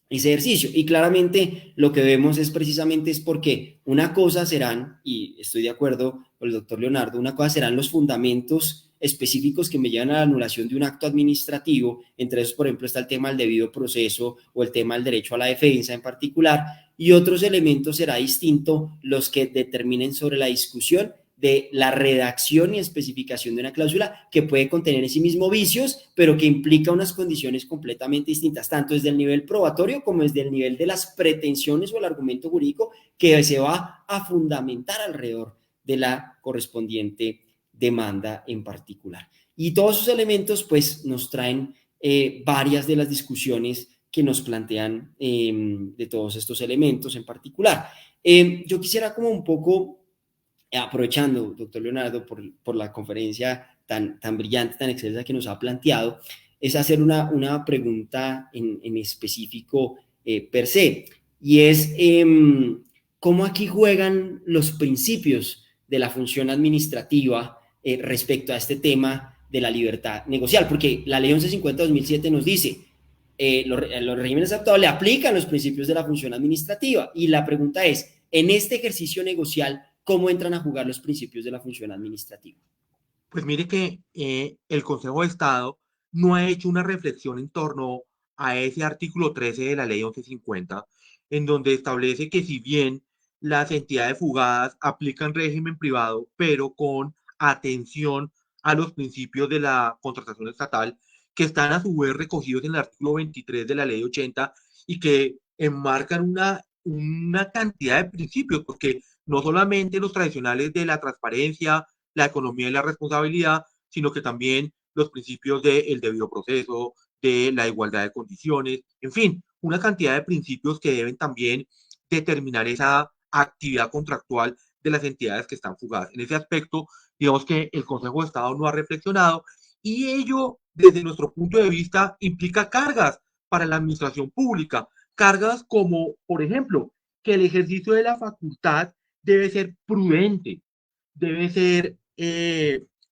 ejercicio. Y claramente lo que vemos es precisamente es porque una cosa serán, y estoy de acuerdo con el doctor Leonardo, una cosa serán los fundamentos específicos que me llevan a la anulación de un acto administrativo, entre esos, por ejemplo, está el tema del debido proceso o el tema del derecho a la defensa en particular, y otros elementos será distinto los que determinen sobre la discusión de la redacción y especificación de una cláusula que puede contener en sí mismo vicios, pero que implica unas condiciones completamente distintas, tanto desde el nivel probatorio como desde el nivel de las pretensiones o el argumento jurídico que se va a fundamentar alrededor de la correspondiente demanda en particular. Y todos esos elementos pues nos traen varias de las discusiones que nos plantean de todos estos elementos en particular. Yo quisiera como un poco, aprovechando, doctor Leonardo, por la conferencia tan brillante, tan excelsa que nos ha planteado, es hacer una pregunta en específico per se, y es cómo aquí juegan los principios de la función administrativa respecto a este tema de la libertad negocial, porque la ley 1150-2007 nos dice, los regímenes adaptados le aplican los principios de la función administrativa, y la pregunta es, en este ejercicio negocial, ¿cómo entran a jugar los principios de la función administrativa? Pues mire que el Consejo de Estado no ha hecho una reflexión en torno a ese artículo 13 de la Ley 1150, en donde establece que si bien las entidades fugadas aplican régimen privado, pero con atención a los principios de la contratación estatal, que están a su vez recogidos en el artículo 23 de la Ley 80 y que enmarcan una cantidad de principios, porque no solamente los tradicionales de la transparencia, la economía y la responsabilidad, sino que también los principios del debido proceso, de la igualdad de condiciones, en fin, una cantidad de principios que deben también determinar esa actividad contractual de las entidades que están fugadas. En ese aspecto, digamos que el Consejo de Estado no ha reflexionado y ello, desde nuestro punto de vista, implica cargas para la administración pública, cargas como, por ejemplo, que el ejercicio de la facultad debe ser prudente, debe ser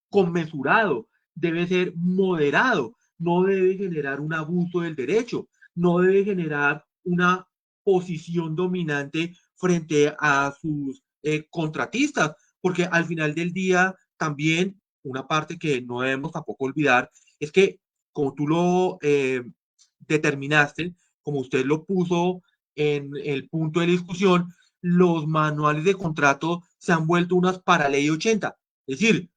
conmensurado, debe ser moderado, no debe generar un abuso del derecho, no debe generar una posición dominante frente a sus contratistas, porque al final del día también una parte que no debemos tampoco olvidar es que como tú lo determinaste, como usted lo puso en el punto de discusión, los manuales de contrato se han vuelto unas para ley 80. Es decir,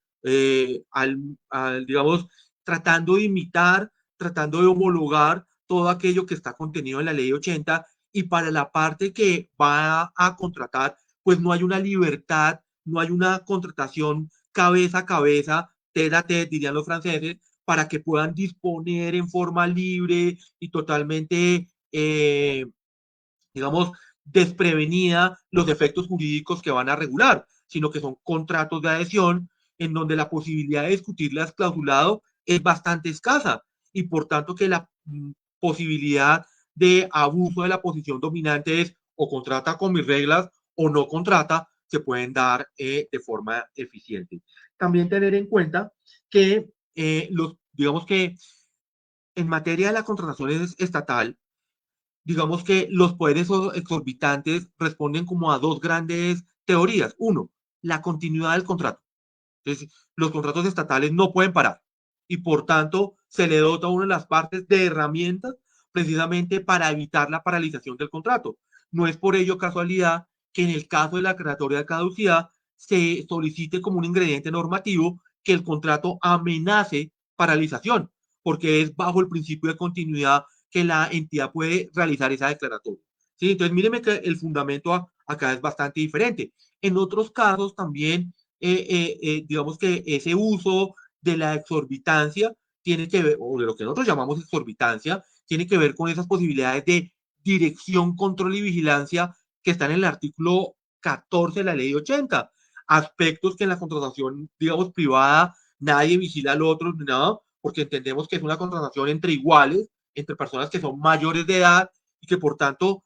digamos, tratando de imitar, tratando de homologar todo aquello que está contenido en la ley 80 y para la parte que va a contratar, pues no hay una libertad, no hay una contratación cabeza a cabeza, tete a tete, dirían los franceses, para que puedan disponer en forma libre y totalmente digamos, desprevenida los efectos jurídicos que van a regular, sino que son contratos de adhesión en donde la posibilidad de discutirlas clausulado es bastante escasa y por tanto que la posibilidad de abuso de la posición dominante es o contrata con mis reglas o no contrata, se pueden dar de forma eficiente. También tener en cuenta que digamos que en materia de la contratación estatal, digamos que los poderes exorbitantes responden como a dos grandes teorías. Uno, la continuidad del contrato. Entonces, los contratos estatales no pueden parar y por tanto se le dota a una de las partes de herramientas precisamente para evitar la paralización del contrato. No es por ello casualidad que en el caso de la aclaratoria de caducidad se solicite como un ingrediente normativo que el contrato amenace paralización, porque es bajo el principio de continuidad que la entidad puede realizar esa declaratoria. ¿Sí? Entonces, míreme que el fundamento acá es bastante diferente. En otros casos también digamos que ese uso de la exorbitancia tiene que ver, o de lo que nosotros llamamos exorbitancia, tiene que ver con esas posibilidades de dirección, control y vigilancia que están en el artículo 14 de la ley 80. Aspectos que en la contratación, digamos, privada, nadie vigila al otro, nada, porque entendemos que es una contratación entre iguales, entre personas que son mayores de edad y que por tanto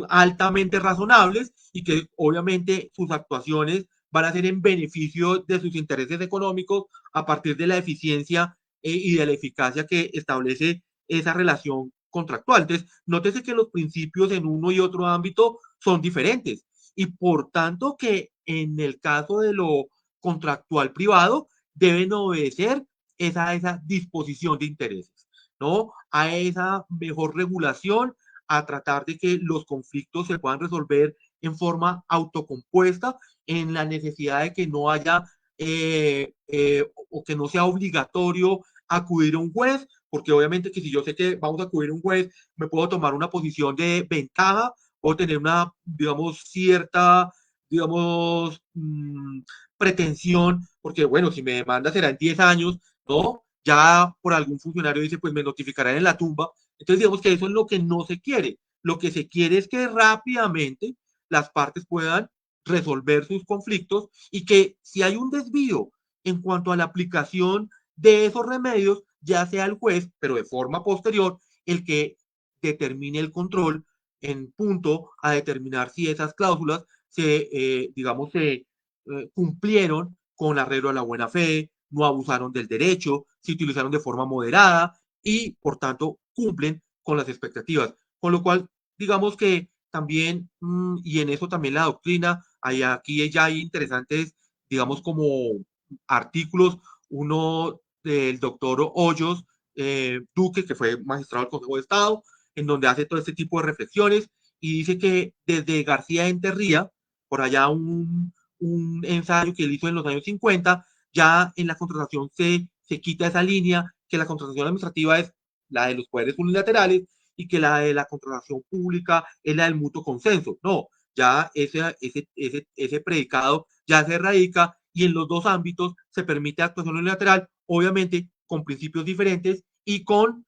altamente razonables y que obviamente sus actuaciones van a ser en beneficio de sus intereses económicos a partir de la eficiencia y de la eficacia que establece esa relación contractual. Entonces, nótese que los principios en uno y otro ámbito son diferentes y por tanto que en el caso de lo contractual privado deben obedecer esa disposición de intereses, ¿no? A esa mejor regulación, a tratar de que los conflictos se puedan resolver en forma autocompuesta en la necesidad de que no haya o que no sea obligatorio acudir a un juez, porque obviamente que si yo sé que vamos a acudir a un juez, me puedo tomar una posición de ventaja o tener una, digamos, cierta, digamos, pretensión, porque bueno, si me demanda será en 10 años, ¿no? Ya por algún funcionario dice, pues me notificarán en la tumba. Entonces, digamos que eso es lo que no se quiere. Lo que se quiere es que rápidamente las partes puedan resolver sus conflictos y que si hay un desvío en cuanto a la aplicación de esos remedios, ya sea el juez, pero de forma posterior, el que determine el control en punto a determinar si esas cláusulas digamos, cumplieron con arreglo a la buena fe, no abusaron del derecho, se utilizaron de forma moderada y, por tanto, cumplen con las expectativas. Con lo cual, digamos que también, y en eso también la doctrina, aquí ya hay interesantes, digamos, como artículos, uno del doctor Hoyos Duque, que fue magistrado del Consejo de Estado, en donde hace todo este tipo de reflexiones y dice que desde García Enterría, por allá un ensayo que él hizo en los años 50, ya en la contratación se quita esa línea, que la contratación administrativa es la de los poderes unilaterales y que la de la contratación pública es la del mutuo consenso. No, ya ese predicado ya se erradica y en los dos ámbitos se permite actuación unilateral, obviamente con principios diferentes y con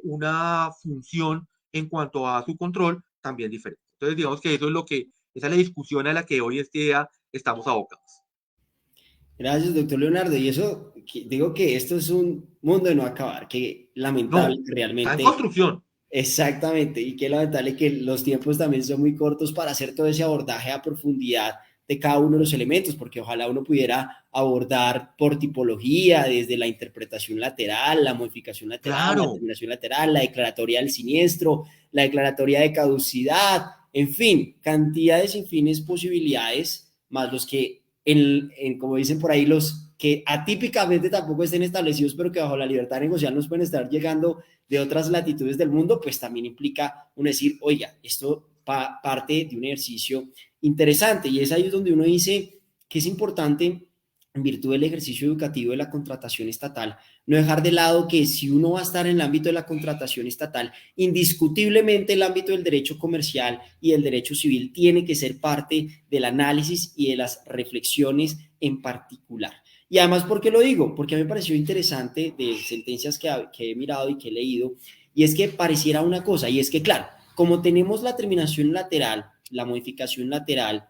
una función en cuanto a su control también diferente. Entonces, digamos que eso es lo que, esa es la discusión a la que hoy este día estamos abocados. Gracias, doctor Leonardo. Y eso, digo que esto es un mundo de no acabar, que lamentable No, está en realmente. construcción. Exactamente, y qué lamentable que los tiempos también son muy cortos para hacer todo ese abordaje a profundidad de cada uno de los elementos, porque ojalá uno pudiera abordar por tipología, desde la interpretación lateral, la modificación lateral, la Claro, terminación lateral, la declaratoria del siniestro, la declaratoria de caducidad, en fin, cantidades sin fines posibilidades, más los que, como dicen por ahí, los que atípicamente tampoco estén establecidos, pero que bajo la libertad negocial nos pueden estar llegando de otras latitudes del mundo, pues también implica uno decir, oiga, esto parte de un ejercicio interesante y es ahí donde uno dice que es importante en virtud del ejercicio educativo de la contratación estatal, no dejar de lado que si uno va a estar en el ámbito de la contratación estatal, indiscutiblemente el ámbito del derecho comercial y el derecho civil tiene que ser parte del análisis y de las reflexiones en particular. Y además, ¿por qué lo digo? Porque a mí me pareció interesante de sentencias que he mirado y que he leído, y es que pareciera una cosa, y es que, claro, como tenemos la terminación lateral, la modificación lateral,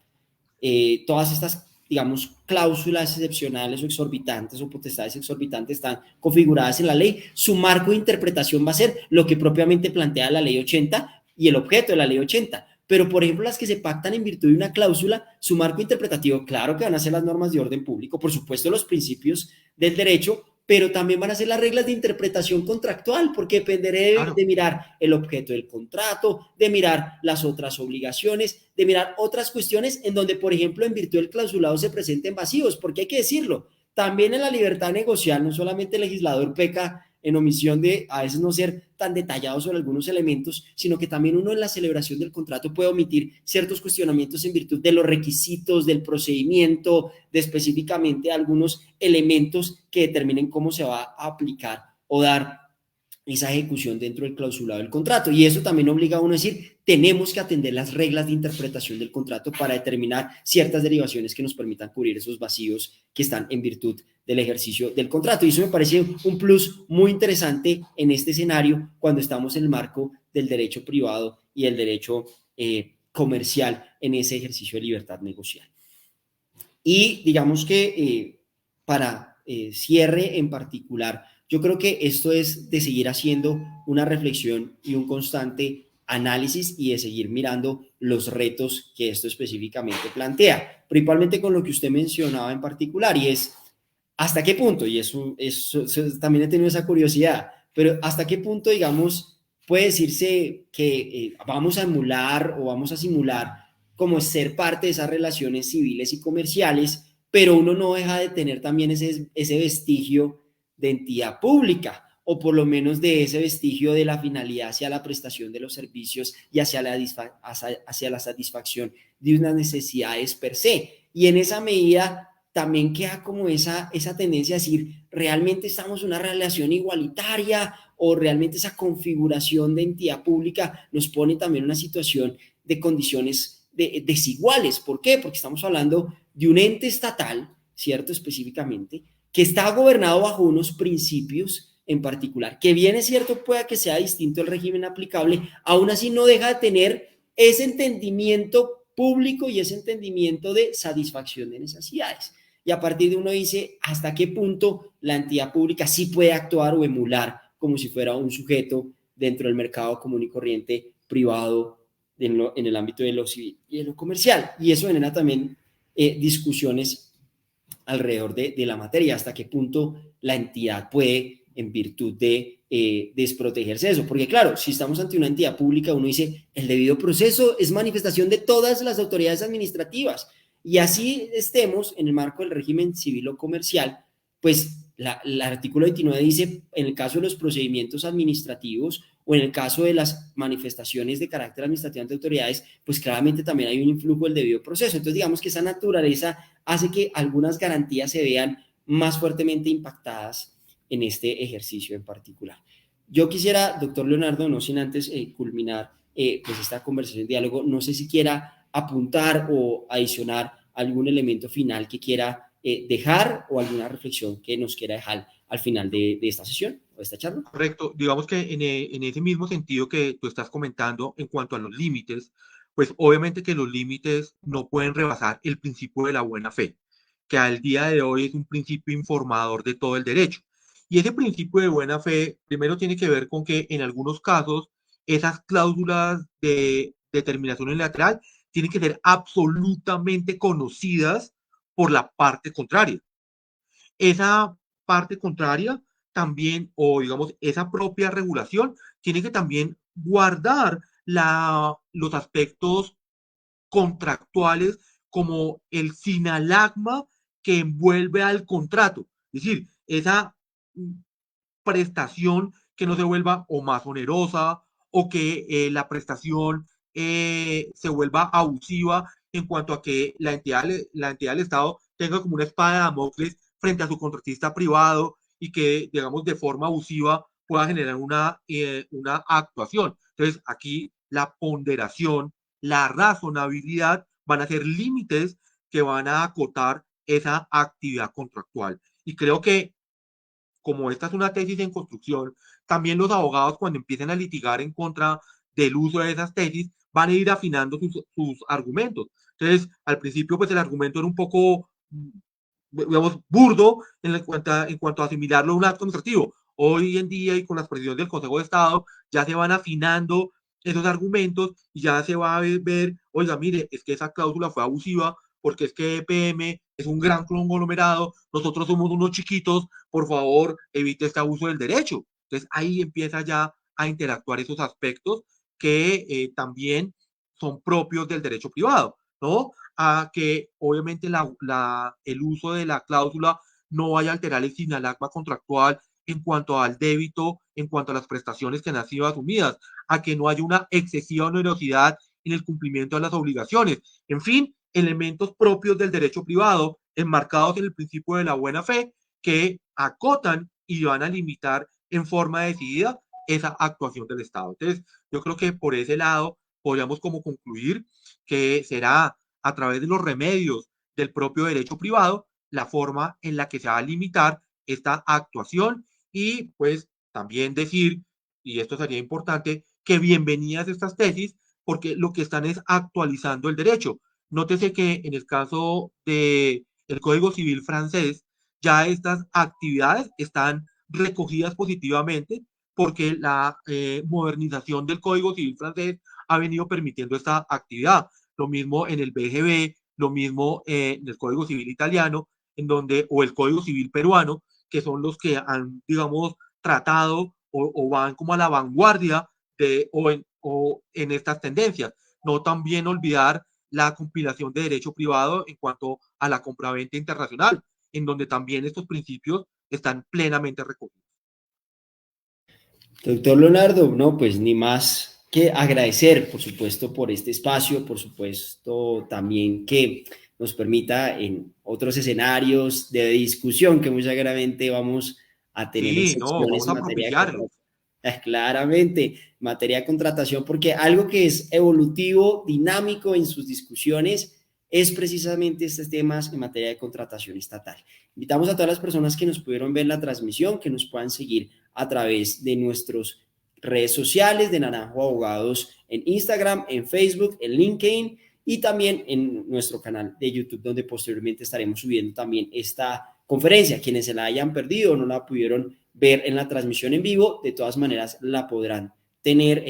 todas estas, digamos, cláusulas excepcionales o exorbitantes o potestades exorbitantes están configuradas en la ley, su marco de interpretación va a ser lo que propiamente plantea la ley 80 y el objeto de la ley 80. Pero, por ejemplo, las que se pactan en virtud de una cláusula, su marco interpretativo, claro que van a ser las normas de orden público, por supuesto los principios del derecho, pero también van a ser las reglas de interpretación contractual, porque dependeré claro. de mirar el objeto del contrato, de mirar las otras obligaciones, de mirar otras cuestiones en donde, por ejemplo, en virtud del clausulado se presenten vacíos, porque hay que decirlo, también en la libertad negocial, no solamente el legislador peca en omisión de a veces no ser tan detallado sobre algunos elementos, sino que también uno en la celebración del contrato puede omitir ciertos cuestionamientos en virtud de los requisitos, del procedimiento, de específicamente algunos elementos que determinen cómo se va a aplicar o dar esa ejecución dentro del clausulado del contrato. Y eso también obliga a uno a decir, tenemos que atender las reglas de interpretación del contrato para determinar ciertas derivaciones que nos permitan cubrir esos vacíos que están en virtud del ejercicio del contrato. Y eso me parece un plus muy interesante en este escenario cuando estamos en el marco del derecho privado y el derecho comercial en ese ejercicio de libertad negocial. Y digamos que para cierre en particular, yo creo que esto es de seguir haciendo una reflexión y un constante análisis y de seguir mirando los retos que esto específicamente plantea, principalmente con lo que usted mencionaba en particular, y es hasta qué punto, y eso también he tenido esa curiosidad, pero hasta qué punto, digamos, puede decirse que vamos a emular o vamos a simular como ser parte de esas relaciones civiles y comerciales, pero uno no deja de tener también ese vestigio de entidad pública, o por lo menos de ese vestigio de la finalidad hacia la prestación de los servicios y hacia la satisfacción de unas necesidades per se. y en esa medida también queda como esa tendencia a decir, ¿realmente estamos en una relación igualitaria o realmente esa configuración de entidad pública nos pone también en una situación de condiciones desiguales? ¿Por qué? Porque estamos hablando de un ente estatal, ¿cierto? Específicamente, que está gobernado bajo unos principios en particular, que bien es cierto, pueda que sea distinto el régimen aplicable, aún así no deja de tener ese entendimiento público y ese entendimiento de satisfacción de necesidades. Y a partir de uno dice hasta qué punto la entidad pública sí puede actuar o emular como si fuera un sujeto dentro del mercado común y corriente privado en el ámbito de lo civil y de lo comercial. Y eso genera también discusiones alrededor de la materia, hasta qué punto la entidad puede, en virtud de desprotegerse de eso. Porque claro, si estamos ante una entidad pública, uno dice, el debido proceso es manifestación de todas las autoridades administrativas. Y así estemos en el marco del régimen civil o comercial, pues el artículo 29 dice, en el caso de los procedimientos administrativos o en el caso de las manifestaciones de carácter administrativo ante autoridades, pues claramente también hay un influjo del debido proceso. Entonces, digamos que esa naturaleza hace que algunas garantías se vean más fuertemente impactadas en este ejercicio en particular. Yo quisiera, doctor Leonardo, no sin antes culminar pues esta conversación, diálogo, no sé si quiera apuntar o adicionar algún elemento final que quiera dejar o alguna reflexión que nos quiera dejar al final de esta sesión o de esta charla. Correcto. Digamos que en ese mismo sentido que tú estás comentando en cuanto a los límites, pues obviamente que los límites no pueden rebasar el principio de la buena fe, que al día de hoy es un principio informador de todo el derecho. Y ese principio de buena fe primero tiene que ver con que en algunos casos esas cláusulas de determinación unilateral tienen que ser absolutamente conocidas por la parte contraria. Esa parte contraria también, o digamos, esa propia regulación, tiene que también guardar los aspectos contractuales como el sinalagma que envuelve al contrato. Es decir, esa prestación que no se vuelva o más onerosa o que la prestación se vuelva abusiva en cuanto a que la entidad del Estado tenga como una espada de Damocles frente a su contratista privado y que, digamos, de forma abusiva pueda generar una actuación. Entonces, aquí la ponderación, la razonabilidad van a ser límites que van a acotar esa actividad contractual. Y creo que como esta es una tesis en construcción, también los abogados cuando empiecen a litigar en contra del uso de esas tesis van a ir afinando sus argumentos. Entonces, al principio, pues el argumento era un poco, digamos, burdo en cuanto a asimilarlo a un acto administrativo. Hoy en día y con las presiones del Consejo de Estado ya se van afinando esos argumentos y ya se va a ver, oiga, mire, es que esa cláusula fue abusiva porque es que EPM es un gran conglomerado, nosotros somos unos chiquitos, por favor, evite este abuso del derecho. Entonces ahí empieza ya a interactuar esos aspectos que también son propios del derecho privado, ¿no? A que obviamente el uso de la cláusula no vaya a alterar el sinalagma contractual en cuanto al débito, en cuanto a las prestaciones que han sido asumidas, a que no haya una excesiva onerosidad en el cumplimiento de las obligaciones. En fin, elementos propios del derecho privado enmarcados en el principio de la buena fe que acotan y van a limitar en forma decidida esa actuación del Estado. Entonces, yo creo que por ese lado podríamos como concluir que será a través de los remedios del propio derecho privado la forma en la que se va a limitar esta actuación y pues también decir, y esto sería importante, que bienvenidas estas tesis porque lo que están es actualizando el derecho. Nótese que en el caso del Código Civil francés, ya estas actividades están recogidas positivamente porque la modernización del Código Civil francés ha venido permitiendo esta actividad. Lo mismo en el BGB, lo mismo en el Código Civil italiano, o el Código Civil peruano, que son los que han, digamos, tratado o van como a la vanguardia o en estas tendencias. No también olvidar la compilación de derecho privado en cuanto a la compraventa internacional, en donde también estos principios están plenamente recogidos. Doctor Leonardo, no, pues ni más que agradecer, por supuesto, por este espacio, por supuesto, también que nos permita en otros escenarios de discusión que muy seguramente vamos a tener en Sí, no, secciones vamos en a materia de propiciarlos. contratación. Claramente, materia de contratación, porque algo que es evolutivo, dinámico en sus discusiones es precisamente estos temas en materia de contratación estatal. Invitamos a todas las personas que nos pudieron ver la transmisión, que nos puedan seguir a través de nuestras redes sociales de Naranjo Abogados en Instagram, en Facebook, en LinkedIn y también en nuestro canal de YouTube, donde posteriormente estaremos subiendo también esta conferencia. Quienes se la hayan perdido o no la pudieron ver en la transmisión en vivo, de todas maneras la podrán tener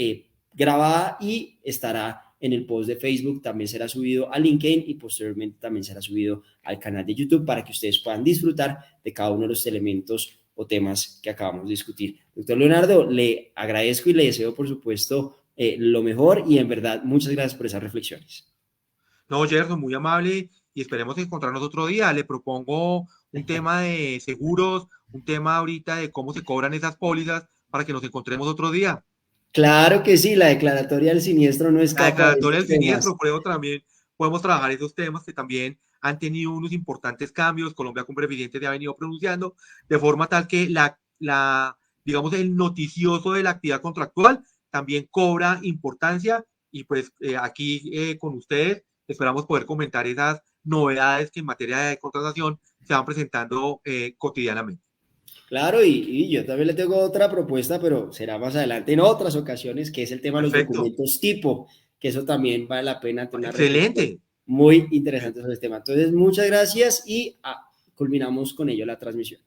grabada y estará en el post de Facebook, también será subido a LinkedIn y posteriormente también será subido al canal de YouTube para que ustedes puedan disfrutar de cada uno de los elementos o temas que acabamos de discutir. Doctor Leonardo, le agradezco y le deseo, por supuesto, lo mejor y en verdad, muchas gracias por esas reflexiones. No, Gerson, muy amable y esperemos encontrarnos otro día. Le propongo un tema de seguros, un tema ahorita de cómo se cobran esas pólizas para que nos encontremos otro día. Claro que sí, la declaratoria del siniestro no La escapa de declaratoria esos del temas. siniestro, creo también podemos trabajar esos temas que también han tenido unos importantes cambios. Colombia con Previdente se ha venido pronunciando de forma tal que digamos, el noticioso de la actividad contractual también cobra importancia y pues aquí con ustedes esperamos poder comentar esas novedades que en materia de contratación se van presentando cotidianamente. Claro, y yo también le tengo otra propuesta, pero será más adelante en otras ocasiones, que es el tema de los Perfecto, documentos tipo, que eso también vale la pena tener una reflexión excelente. muy interesante sobre el tema. Entonces, muchas gracias y culminamos con ello la transmisión.